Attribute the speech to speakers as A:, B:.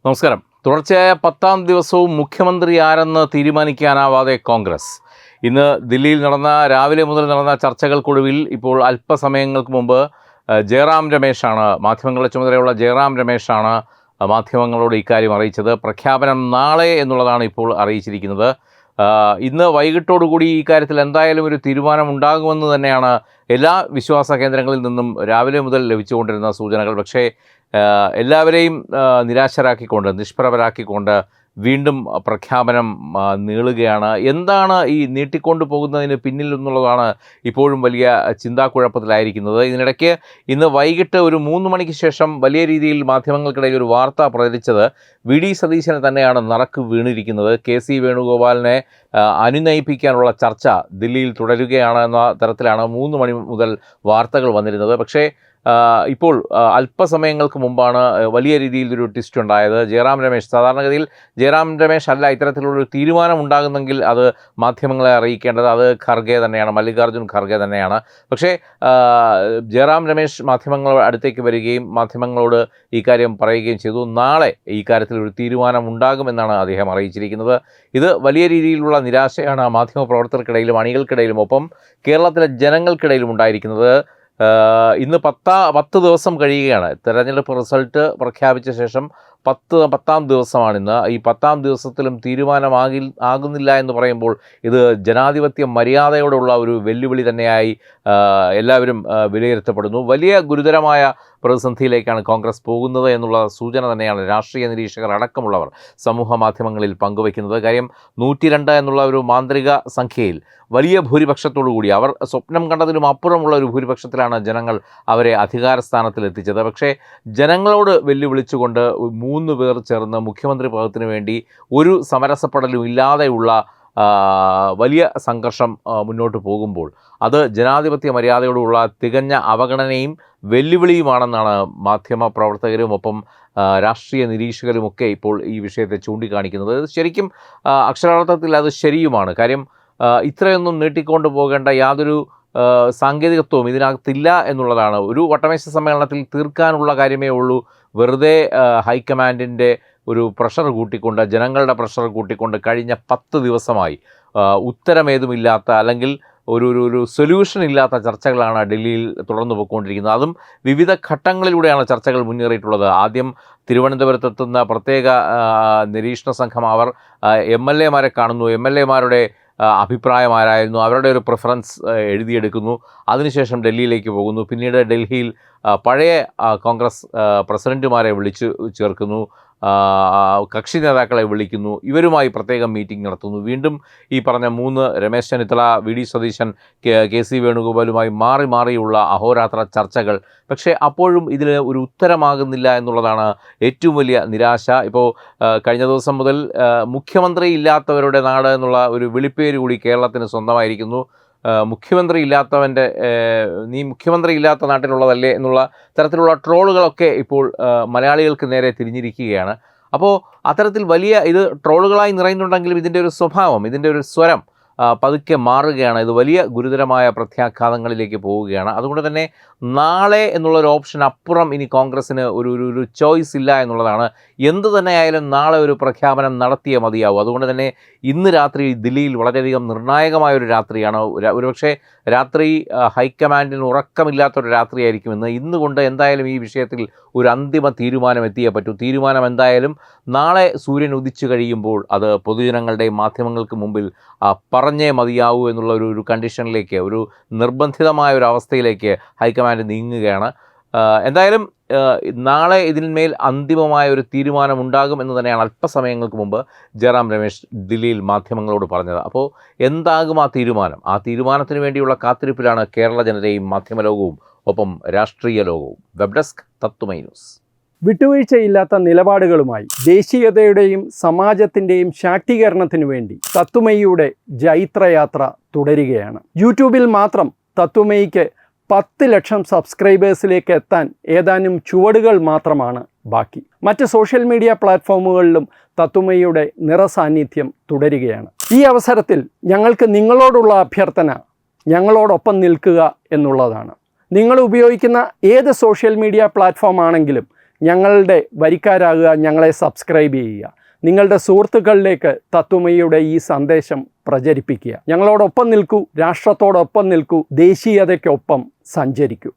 A: നമസ്കാരം. തുടർച്ചയായ 10-ാം ദിവസവും മുഖ്യമന്ത്രി ആരെന്ന് തീരുമാനിക്കാനാവാതെ കോൺഗ്രസ്. ഇന്ന് ദില്ലിയിൽ രാവിലെ മുതൽ നടന്ന ചർച്ചകൾക്കൊടുവിൽ ഇപ്പോൾ അല്പസമയങ്ങൾക്ക് മുമ്പ് ജയറാം രമേശാണ്, മാധ്യമങ്ങളുടെ ചുമതലയുള്ള ജയറാം രമേശാണ് മാധ്യമങ്ങളോട് ഇക്കാര്യം അറിയിച്ചത്. പ്രഖ്യാപനം നാളെ എന്നുള്ളതാണ് ഇപ്പോൾ അറിയിച്ചിരിക്കുന്നത്. ഇന്ന് വൈകിട്ടോടുകൂടി ഈ കാര്യത്തിൽ എന്തായാലും ഒരു തീരുമാനം ഉണ്ടാകുമെന്ന് തന്നെയാണ് എല്ലാ വിശ്വാസ കേന്ദ്രങ്ങളിൽ നിന്നും രാവിലെ മുതൽ ലഭിച്ചുകൊണ്ടിരുന്ന സൂചനകൾ. പക്ഷേ എല്ലാവരെയും നിരാശരാക്കിക്കൊണ്ട്, നിഷ്പ്രഭരാക്കിക്കൊണ്ട് വീണ്ടും പ്രഖ്യാപനം നീളുകയാണ്. എന്താണ് ഈ നീട്ടിക്കൊണ്ടു പോകുന്നതിന് പിന്നിൽ എന്നുള്ളതാണ് ഇപ്പോഴും വലിയ ചിന്താക്കുഴപ്പത്തിലായിരിക്കുന്നത്. ഇതിനിടയ്ക്ക് ഇന്ന് വൈകിട്ട് ഒരു 3 മണിക്ക് ശേഷം വലിയ രീതിയിൽ മാധ്യമങ്ങൾക്കിടയിൽ ഒരു വാർത്ത പ്രചരിച്ചത് വി.ഡി. സതീശന് തന്നെയാണ് നറുക്ക് വീണിരിക്കുന്നത്. കെ.സി. വേണുഗോപാലിനെ അനുനയിപ്പിക്കാനുള്ള ചർച്ച ദില്ലിയിൽ തുടരുകയാണ് എന്ന തരത്തിലാണ് 3 മണി മുതൽ വാർത്തകൾ വന്നിരുന്നത്. പക്ഷേ ഇപ്പോൾ അല്പസമയങ്ങൾക്ക് മുമ്പാണ് വലിയ രീതിയിലൊരു ട്വിസ്റ്റ് ഉണ്ടായത്. ജയറാം രമേശ്, സാധാരണഗതിയിൽ ജയറാം രമേശ് അല്ല ഇത്തരത്തിലുള്ളൊരു തീരുമാനം ഉണ്ടാകുന്നെങ്കിൽ അത് മാധ്യമങ്ങളെ അറിയിക്കേണ്ടത് അത് ഖർഗെ തന്നെയാണ്, മല്ലികാർജ്ജുൻ ഖർഗെ തന്നെയാണ്. പക്ഷേ ജയറാം രമേശ് മാധ്യമങ്ങളുടെ അടുത്തേക്ക് വരികയും മാധ്യമങ്ങളോട് ഈ കാര്യം പറയുകയും ചെയ്തു. നാളെ ഈ കാര്യത്തിൽ ഒരു തീരുമാനം ഉണ്ടാകുമെന്നാണ് അദ്ദേഹം അറിയിച്ചിരിക്കുന്നത്. ഇത് വലിയ രീതിയിലുള്ള നിരാശയാണ് മാധ്യമപ്രവർത്തകർക്കിടയിലും അണികൾക്കിടയിലും ഒപ്പം കേരളത്തിലെ ജനങ്ങൾക്കിടയിലും ഉണ്ടായിരിക്കുന്നത്. ഇന്ന് 10 ദിവസം കഴിയുകയാണ്. തെരഞ്ഞെടുപ്പ് റിസൾട്ട് പ്രഖ്യാപിച്ച ശേഷം 10-ാം ദിവസമാണിന്ന്. ഈ 10-ാം ദിവസത്തിലും ആകുന്നില്ല എന്ന് പറയുമ്പോൾ ഇത് ജനാധിപത്യ മര്യാദയോടുള്ള ഒരു വെല്ലുവിളി തന്നെയായി എല്ലാവരും വിലയിരുത്തപ്പെടുന്നു. വലിയ ഗുരുതരമായ പ്രതിസന്ധിയിലേക്കാണ് കോൺഗ്രസ് പോകുന്നത് എന്നുള്ള സൂചന തന്നെയാണ് രാഷ്ട്രീയ നിരീക്ഷകർ അടക്കമുള്ളവർ സമൂഹ മാധ്യമങ്ങളിൽ പങ്കുവയ്ക്കുന്നത്. കാര്യം 102 എന്നുള്ള ഒരു മാന്ത്രിക സംഖ്യയിൽ വലിയ ഭൂരിപക്ഷത്തോടു കൂടി, അവർ സ്വപ്നം കണ്ടതിലും അപ്പുറമുള്ള ഒരു ഭൂരിപക്ഷത്തിലാണ് ജനങ്ങൾ അവരെ അധികാര സ്ഥാനത്തിലെത്തിച്ചത്. പക്ഷേ ജനങ്ങളോട് വെല്ലുവിളിച്ചുകൊണ്ട് 3 പേർ ചേർന്ന് മുഖ്യമന്ത്രി പദത്തിന് വേണ്ടി ഒരു സമരസപ്പെടലും ഇല്ലാതെയുള്ള വലിയ സംഘർഷം മുന്നോട്ട് പോകുമ്പോൾ അത് ജനാധിപത്യ മര്യാദയോടുള്ള തികഞ്ഞ അവഗണനയും വെല്ലുവിളിയുമാണെന്നാണ് മാധ്യമ പ്രവർത്തകരും ഒപ്പം രാഷ്ട്രീയ നിരീക്ഷകരുമൊക്കെ ഇപ്പോൾ ഈ വിഷയത്തെ ചൂണ്ടിക്കാണിക്കുന്നത്. ശരിക്കും അക്ഷരാർത്ഥത്തിൽ അത് ശരിയുമാണ്. കാര്യം ഇത്രയൊന്നും നീട്ടിക്കൊണ്ടു പോകേണ്ട യാതൊരു സാങ്കേതികത്വവും ഇതിനകത്തില്ല എന്നുള്ളതാണ്. ഒരു വട്ടമേശ സമ്മേളനത്തിൽ തീർക്കാനുള്ള കാര്യമേ ഉള്ളൂ. വെറുതെ ഹൈക്കമാൻഡിൻ്റെ ഒരു പ്രഷർ കൂട്ടിക്കൊണ്ട്, ജനങ്ങളുടെ പ്രഷർ കൂട്ടിക്കൊണ്ട് കഴിഞ്ഞ 10 ദിവസമായി ഉത്തരമേതുമില്ലാത്ത അല്ലെങ്കിൽ ഒരു സൊല്യൂഷൻ ഇല്ലാത്ത ചർച്ചകളാണ് ഡൽഹിയിൽ തുടർന്നു പോയിക്കൊണ്ടിരിക്കുന്നത്. അതും വിവിധ ഘട്ടങ്ങളിലൂടെയാണ് ചർച്ചകൾ മുന്നേറിയിട്ടുള്ളത്. ആദ്യം തിരുവനന്തപുരത്തെത്തുന്ന പ്രത്യേക നിരീക്ഷണ സംഘം അവർ MLA-മാരെ കാണുന്നു. MLA-മാരുടെ അഭിപ്രായമാരായിരുന്നു, അവരുടെ ഒരു പ്രിഫറൻസ് എഴുതിയെടുക്കുന്നു. അതിനുശേഷം ഡൽഹിയിലേക്ക് പോകുന്നു. പിന്നീട് ഡൽഹിയിൽ പഴയ കോൺഗ്രസ് പ്രസിഡൻറ്റുമാരെ വിളിച്ചു ചേർക്കുന്നു, കക്ഷി നേതാക്കളെ വിളിക്കുന്നു, ഇവരുമായി പ്രത്യേകം മീറ്റിംഗ് നടത്തുന്നു. വീണ്ടും ഈ പറഞ്ഞ 3 രമേശ് ചെന്നിത്തല, വി.ഡി. സതീശൻ, കെ.സി. വേണുഗോപാലുമായി മാറിയുള്ള അഹോരാത്ര ചർച്ചകൾ. പക്ഷേ അപ്പോഴും ഇതിൽ ഒരു ഉത്തരമാകുന്നില്ല എന്നുള്ളതാണ് ഏറ്റവും വലിയ നിരാശ. ഇപ്പോൾ കഴിഞ്ഞ ദിവസം മുതൽ മുഖ്യമന്ത്രി ഇല്ലാത്തവരുടെ നാട് എന്നുള്ള ഒരു വിളിപ്പേര് കൂടി കേരളത്തിന് സ്വന്തമായിരിക്കുന്നു. മുഖ്യമന്ത്രി ഇല്ലാത്തവൻ്റെ നീ മുഖ്യമന്ത്രി ഇല്ലാത്ത നാട്ടിലുള്ളതല്ലേ എന്നുള്ള തരത്തിലുള്ള ട്രോളുകളൊക്കെ ഇപ്പോൾ മലയാളികൾക്ക് നേരെ തിരിഞ്ഞിരിക്കുകയാണ്. അപ്പോൾ അത്തരത്തിൽ വലിയ ഇത് ട്രോളുകളായി നിറയുന്നുണ്ടെങ്കിലും ഇതിൻ്റെ ഒരു സ്വഭാവം, ഇതിൻ്റെ ഒരു സ്വരം പതുക്കെ മാറുകയാണ്. ഇത് വലിയ ഗുരുതരമായ പ്രത്യാഘാതങ്ങളിലേക്ക് പോവുകയാണ്. അതുകൊണ്ട് തന്നെ നാളെ എന്നുള്ളൊരു ഓപ്ഷൻ അപ്പുറം ഇനി കോൺഗ്രസ്സിന് ഒരു ചോയ്സ് ഇല്ല എന്നുള്ളതാണ്. എന്തു തന്നെയായാലും നാളെ ഒരു പ്രഖ്യാപനം നടത്തിയേ മതിയാവും. അതുകൊണ്ട് തന്നെ ഇന്ന് രാത്രി ദില്ലിയിൽ വളരെയധികം നിർണായകമായൊരു രാത്രിയാണ്. ഒരുപക്ഷെ രാത്രി ഹൈക്കമാൻഡിന് ഉറക്കമില്ലാത്തൊരു രാത്രിയായിരിക്കുമെന്ന്. ഇന്നുകൊണ്ട് എന്തായാലും ഈ വിഷയത്തിൽ ഒരു അന്തിമ തീരുമാനം എത്തിയേ പറ്റൂ. തീരുമാനം എന്തായാലും നാളെ സൂര്യൻ ഉദിച്ചു കഴിയുമ്പോൾ അത് പൊതുജനങ്ങളുടെയും മാധ്യമങ്ങൾക്ക് മുമ്പിൽ പറഞ്ഞേ മതിയാവൂ എന്നുള്ള ഒരു കണ്ടീഷനിലേക്ക്, ഒരു നിർബന്ധിതമായ ഒരു അവസ്ഥയിലേക്ക് ഹൈക്കമാൻഡ് നീങ്ങുകയാണ്. എന്തായാലും നാളെ ഇതിന്മേൽ അന്തിമമായ ഒരു തീരുമാനമുണ്ടാകും എന്ന് തന്നെയാണ് അല്പസമയങ്ങൾക്ക് മുമ്പ് ജയറാം രമേശ് ദില്ലിയിൽ മാധ്യമങ്ങളോട് പറഞ്ഞത്. അപ്പോൾ എന്താകും ആ തീരുമാനം? ആ തീരുമാനത്തിന് വേണ്ടിയുള്ള കാത്തിരിപ്പിലാണ് കേരള ജനതയും മാധ്യമലോകവും ഒപ്പം രാഷ്ട്രീയ ലോകവും. വെബ് ഡെസ്ക് തത്തുമൈ ന്യൂസ്.
B: വിട്ടുവീഴ്ചയില്ലാത്ത നിലപാടുകളുമായി ദേശീയതയുടെയും സമാജത്തിൻ്റെയും ശാക്തീകരണത്തിനു വേണ്ടി തത്തുമയിയുടെ ജൈത്രയാത്ര തുടരുകയാണ്. യൂട്യൂബിൽ മാത്രം തത്തുമയിക്ക് 10 ലക്ഷം സബ്സ്ക്രൈബേഴ്സിലേക്ക് എത്താൻ ഏതാനും ചുവടുകൾ മാത്രമാണ് ബാക്കി. മറ്റ് സോഷ്യൽ മീഡിയ പ്ലാറ്റ്ഫോമുകളിലും തത്തുമയിയുടെ നിറസാന്നിധ്യം തുടരുകയാണ്. ഈ അവസരത്തിൽ ഞങ്ങൾക്ക് നിങ്ങളോടുള്ള അഭ്യർത്ഥന ഞങ്ങളോടൊപ്പം നിൽക്കുക എന്നുള്ളതാണ്. നിങ്ങൾ ഉപയോഗിക്കുന്ന ഏത് സോഷ്യൽ മീഡിയ പ്ലാറ്റ്ഫോം ആണെങ്കിലും ഞങ്ങളുടെ വരിക്കാരാകുക, ഞങ്ങളെ സബ്സ്ക്രൈബ് ചെയ്യുക. നിങ്ങളുടെ സുഹൃത്തുക്കളിലേക്ക് തത്വമയിയുടെ ഈ സന്ദേശം പ്രചരിപ്പിക്കുക. ഞങ്ങളോടൊപ്പം നിൽക്കൂ, രാഷ്ട്രത്തോടൊപ്പം നിൽക്കൂ, ദേശീയതയ്ക്കൊപ്പം സഞ്ചരിക്കൂ.